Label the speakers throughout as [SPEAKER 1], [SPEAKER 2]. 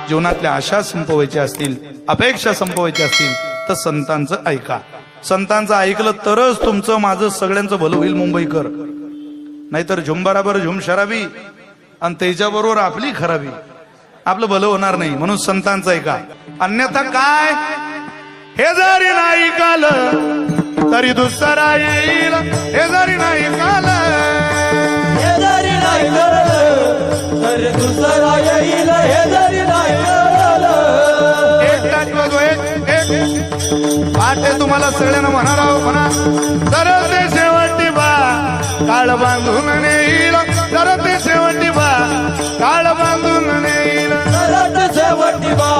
[SPEAKER 1] जीवनातल्या आशा संपवायच्या असतील, अपेक्षा संपवायच्या असतील तर संतांचं ऐका. संतांचं ऐकलं तरच तुमचं माझं सगळ्यांचं भलं होईल मुंबईकर. नाहीतर झुंबराबर झुम शराबी आणि त्याच्याबरोबर आपली खराबी, आपलं भलं होणार नाही. म्हणून संतांचं ऐका. अन्यथा काय, हे जरी नाही काल तरी दुसरा येईल, हे जरी नाही काल,
[SPEAKER 2] हे जरी नाही कळलं तरी दुसरा येईल, हे जरी नाही कळलं.
[SPEAKER 1] एक टाकतो एक पाठे तुम्हाला सगळ्यांना म्हणणार आहो. म्हणा जर ते शेवटी बा काळ बांधून नेईल, जर ते शेवटी बा काळ बांधून नेईल,
[SPEAKER 2] सरट शेवटी बा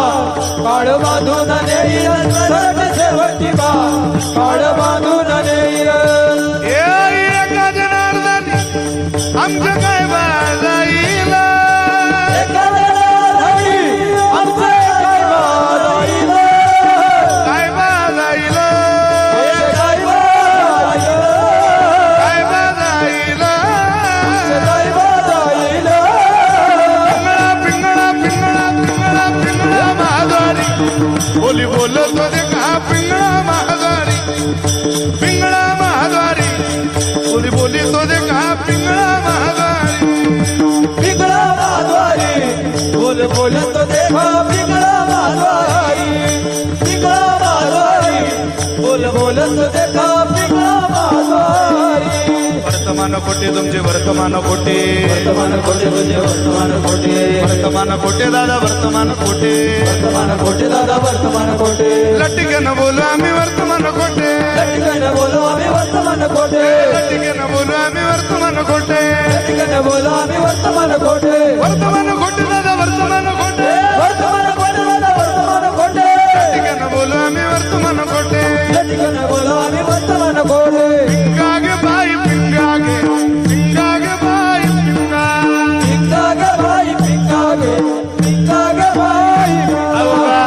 [SPEAKER 2] काळ बांधून नेईल, सरट शेवटी बा काळ बांधून नेईल.
[SPEAKER 1] एका जनार्दन आमचं काय बाजाईल,
[SPEAKER 2] एका जनार्दनी आमचं काय बाजाईल,
[SPEAKER 1] काय बाजाईल,
[SPEAKER 2] काय बाजाईल,
[SPEAKER 1] काय बाजाईल.
[SPEAKER 2] काय बाजाईल.
[SPEAKER 1] पिंगळा पिंगळा पिंगळा पिंगळा महाद्वारी बोली बोलत होते का, पिंगळा महाद्वारी, पिंगळा महाद्वारी बोली बोली होते का, पिंगळा महाद्वारी,
[SPEAKER 2] पिंगळा महाद्वारी बोल बोलत देखा, पिंगळा महाद्वारी, पिंगळा महाद्वारी बोल बोलत देखा, पिंगळा महाद्वारी.
[SPEAKER 1] वर्तमान कोटे तुमचे वर्तमान कोटे,
[SPEAKER 2] वर्तमान कोटे तुझे वर्तमान कोटे,
[SPEAKER 1] वर्तमान कोटे दादा वर्तमान कोटे,
[SPEAKER 2] वर्तमान कोटे दादा वर्तमान कोटे.
[SPEAKER 1] लटकन बोलू आम्ही वर्तमान कोटे,
[SPEAKER 2] लटकन बोलो आम्ही वर्तमान कोटे,
[SPEAKER 1] लटकन बोलू आम्ही वर्तमान कोटे,
[SPEAKER 2] लटकन बोलो आम्ही वर्तमान कोटे,
[SPEAKER 1] वर्तमान कोटे दादा वर्तमान कोटे,
[SPEAKER 2] वर्तमान कोटे दादा वर्तमान कोटे,
[SPEAKER 1] लटकन बोलू आम्ही वर्तमान कोटे.
[SPEAKER 2] लटकन बोलो आम्ही वर्तमान कोटे.
[SPEAKER 1] पिंगागे बाई पिंगागे, पिंगागे बाई पिंगा,
[SPEAKER 2] पिंगागे बाई पिंगागे, पिंगागे बाई
[SPEAKER 1] अवगा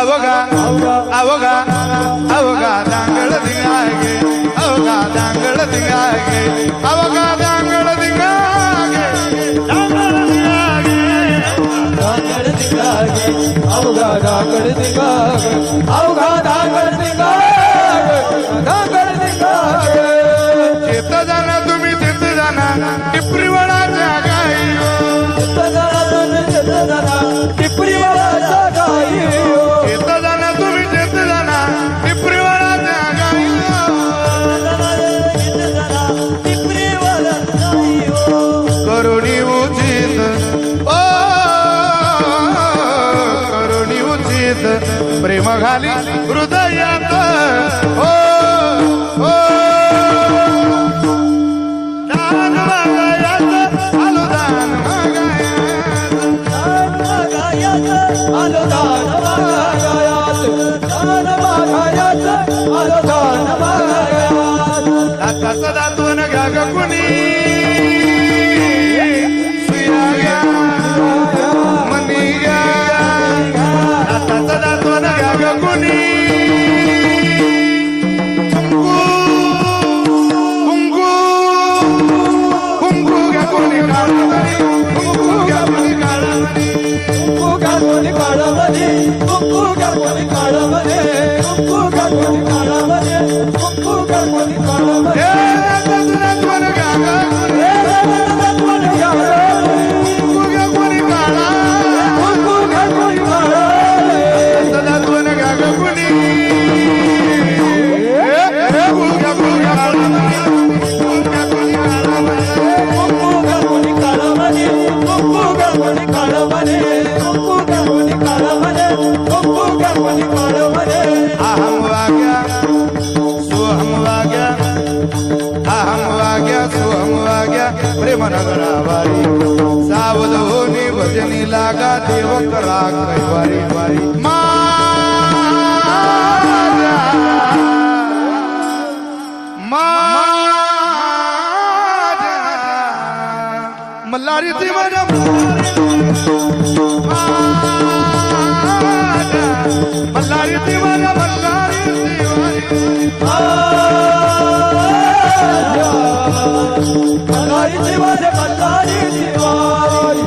[SPEAKER 1] अवगा अवगा अवगा दांगळ दिंगागे, अवगा दांगळ दिंगागे, अवगा दांगळ दिंगागे, दांगळ दिंगागे,
[SPEAKER 2] दांगड दिगागे, अवघा दांगड दिगागे, अवघा दांगड दिगागे, दांगड दिगागे.
[SPEAKER 1] चेत जाना तुम्ही चेत जाना टिपरीवाडाच्या गाई,
[SPEAKER 2] चित्त जरा तुम्ही चित्त जरा टिपरीवाडाच्या गाई,
[SPEAKER 1] चेत जाना तुम्ही चेत जाना टिपरीवाडाच्या गाई.
[SPEAKER 2] चित्त जरा टिपरीवाडाच्या गाई.
[SPEAKER 1] करुणी उचित ओ करुणी उचित प्रेम घाली हृदयात, ओ ओ दान मागायात आलो दान मागायात,
[SPEAKER 2] दान मागायात आलो दान मागायात, दान मागायात आलो दान मागायात.
[SPEAKER 1] दाताचं दातवण घ्या ग कुणी, सुया घ्या मनी घ्या, दाताचं दातवण घ्या ग कुणी, कुंकू कुंकू घ्या कोणी काळामध्ये, कुंकू घ्या कोणी काळामध्ये,
[SPEAKER 2] कुंकू घालून काळामध्ये, कुंकू घालून काळामध्ये, कुंकू घालून काळामध्ये, कुंकू घालून काळामध्ये.
[SPEAKER 1] हे दाताचं दातवण घ्या ग कुणी,
[SPEAKER 2] हे रत्नरत्न घ्या रे,
[SPEAKER 1] कुंकू घ्या कोणी काळा,
[SPEAKER 2] कुंकू घालून काळामध्ये.
[SPEAKER 1] दाताचं दातवण घ्या ग कुणी, कुंकू घ्या कोणी काळामध्ये, कुंकू घ्या कोणी काळामध्ये.
[SPEAKER 2] कुंकू घालून काळामध्ये, कुंकू घालून काळामध्ये, कुंकू घालून काळामध्ये, कुंकू घालून काळामध्ये.
[SPEAKER 1] अहम वाग्या सोहम वाग्या, अहम वाग्या सोहम वाग्या प्रेम नगरावारी, सावध होनी भजनी लागा देव करा कैवारी वारी. माझ्या मल्हारीची माझ्या मल्हारीची माझ्या मल्हारीची
[SPEAKER 2] मल्हारीची वारी, मल्हारीची वारी.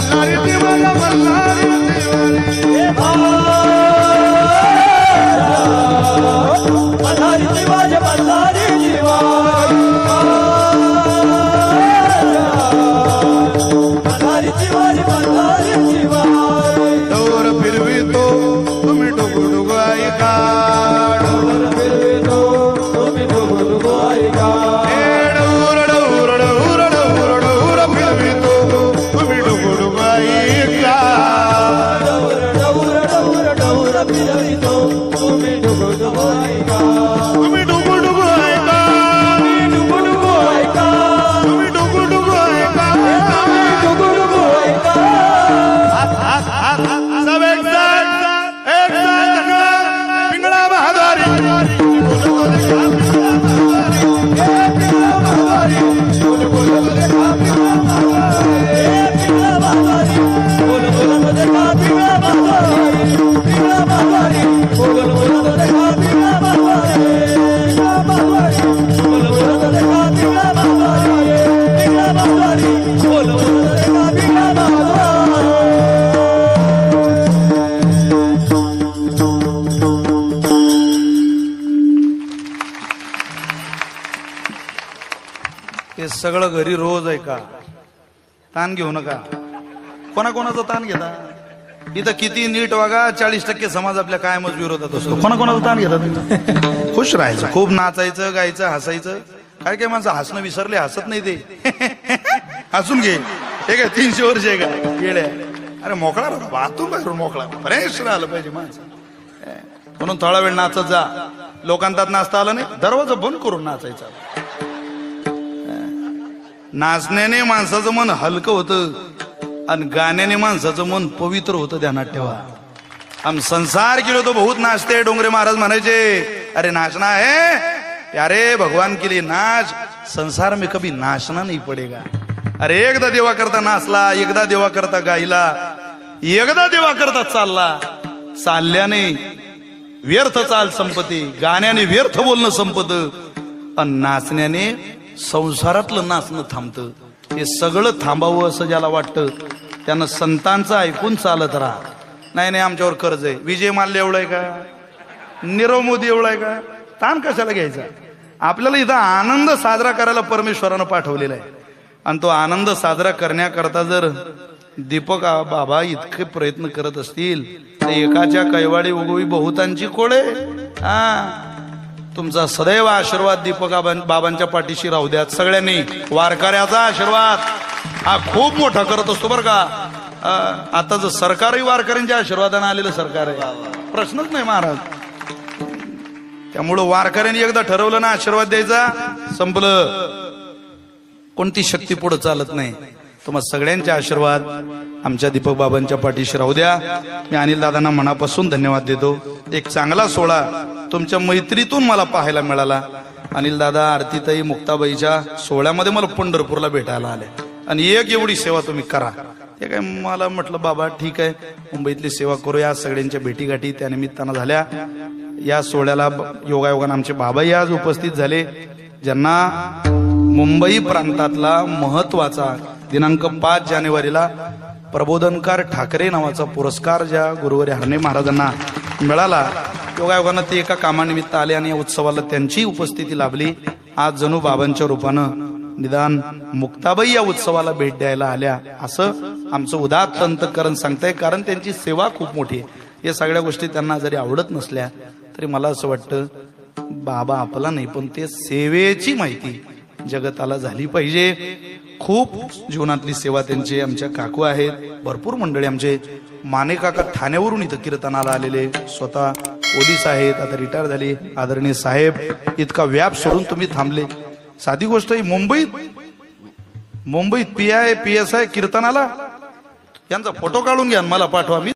[SPEAKER 1] मल्हारी दिवाळी मल्हारी
[SPEAKER 2] मल्हारी दिवाज मल्हारी दिवाज मल्हारी दिवाज मल्हारी दिवाज
[SPEAKER 1] डोर फिरवितो तुम्ही डुगुडुगु ऐका
[SPEAKER 2] डोर फिरवितो तुम्ही डुगुडुगु ऐका
[SPEAKER 1] door door door door door फिरवितो तुम्ही डुगुडुगु ऐका
[SPEAKER 2] डोर डोर डोर डोर फिरवितो तुम्ही डुगुडुगु ऐका
[SPEAKER 1] तुम्ही डुगुडुगु ऐका
[SPEAKER 2] डुगुडुगु ऐका
[SPEAKER 1] तुम्ही डुगुडुगु ऐका
[SPEAKER 2] डुगुडुगु ऐका
[SPEAKER 1] सब एक साथ पिंगळा बहादुरी हे सगळं घरी रोज आहे का? ताण घेऊ नका. कोणाकोणाचा ताण घेता? इथं किती नीट वागा, 40% समाज आपल्या कायमच विरोधात असतो. कोणाकोणाचा ताण घेतात? खुश राहायचं, खूप नाचायचं, गायचं, हसायचं. काय काय माणसं हसणं विसरले, हसत नाही ते. हसून घे. हे काय 300 वर्ष आहे का? गेल्या. अरे मोकळा राहा, वाहतून बाहेरून मोकळा, फ्रेश राहिलं पाहिजे माणसं. म्हणून थोडा वेळ नाचत जा. लोकांतात नाचता आलं नाही, दरवाजा बंद करून नाचायचा. नाचण्याने माणसाचं मन हलकं होतं आणि गाण्याने माणसाचं मन पवित्र होतं. ध्यानात ठेवा. हम संसार के लिए तो बहुत नाचते. डोंगरे महाराज म्हणायचे, अरे नाचना है प्यारे भगवान के लिए नाच, संसार में कभी नाचना नहीं पड़ेगा. अरे एकदा देवा करता नाचला, एकदा देवा करता गायला, एकदा देवा करता चालला, चालल्याने व्यर्थ चाल संपते, गाण्याने व्यर्थ बोलणं संपतं आणि नाचण्याने संसारातलं नाचणं थांबतं. हे सगळं थांबावं असं ज्याला वाटतं त्यानं संतांचं ऐकून चालत राहा. नाही नाही आमच्यावर कर्ज आहे, विजय माल्य एवढं आहे का, नीरव मोदी एवढं आहे का, ताण कशाला घ्यायचा. आपल्याला इथं आनंद साजरा करायला परमेश्वरानं पाठवलेला आहे आणि तो आनंद साजरा करण्याकरता जर दीपक बाबा इतके प्रयत्न करत असतील तर एकाच्या कैवाडी उगवी बहुतांची कोळे. तुमचा सदैव आशीर्वाद दीपक बाबांच्या पाठीशी राहू द्यात सगळ्यांनी. वारकऱ्याचा आशीर्वाद हा खूप मोठा करत असतो बरं का. आता जर सरकारही वारकऱ्यांच्या आशीर्वादाने आलेलं सरकार आहे, प्रश्नच नाही महाराज. त्यामुळं वारकऱ्यांनी एकदा ठरवलं ना आशीर्वाद द्यायचा, संपलं. कोणती शक्ती पुढे चालत नाही. तुम्हाला सगळ्यांचे आशीर्वाद आमच्या दीपक बाबांच्या पाठीशी राहू द्या. मी अनिल दादांना मनापासून धन्यवाद देतो. एक चांगला सोहळा तुमच्या मैत्रीतून मला पाहायला मिळाला. अनिल दादा, आरतीताई, मुक्ताबाईच्या सोहळ्यामध्ये मला पंढरपूरला भेटायला आले आणि एक एवढी सेवा तुम्ही करा. ते काय मला म्हटलं बाबा ठीक आहे, मुंबईतली सेवा करूया. सगळ्यांच्या भेटीगाठी त्या निमित्तानं झाल्या. या सोहळ्याला योगायोगानं आमचे बाबाही आज उपस्थित झाले, ज्यांना मुंबई प्रांतातला महत्वाचा दिनांक 5 जानेवारीला प्रबोधनकार ठाकरे नावाचा पुरस्कार ज्या गुरुवारी हरणे महाराजांना मिळाला, योगायोगानं ते एका कामानिमित्त आले आणि या उत्सवाला त्यांची उपस्थिती लाभली. आज जणू बाबांच्या रूपानं निदान मुक्ताबाई या उत्सवाला भेट द्यायला आल्या असं आमचं उदात्त अंतःकरण सांगताय. कारण त्यांची सेवा खूप मोठी आहे. या सगळ्या गोष्टी त्यांना जरी आवडत नसल्या तरी मला असं वाटतं बाबा आपला नाही, पण ते सेवेची माहिती जगताला झाली पाहिजे. खूप जीवनातली सेवा त्यांची. आमच्या काकू आहेत, भरपूर मंडळी आमचे माने काका ठाण्यावरून इथं कीर्तनाला आलेले, स्वतः पोलीस आहेत, आता रिटायर झाले. आदरणीय साहेब, इतका व्याप सोडून तुम्ही थांबले. साधी गोष्ट ही, मुंबईत PI PSI कीर्तनाला, यांचा फोटो काढून घ्या मला पाठवा. मी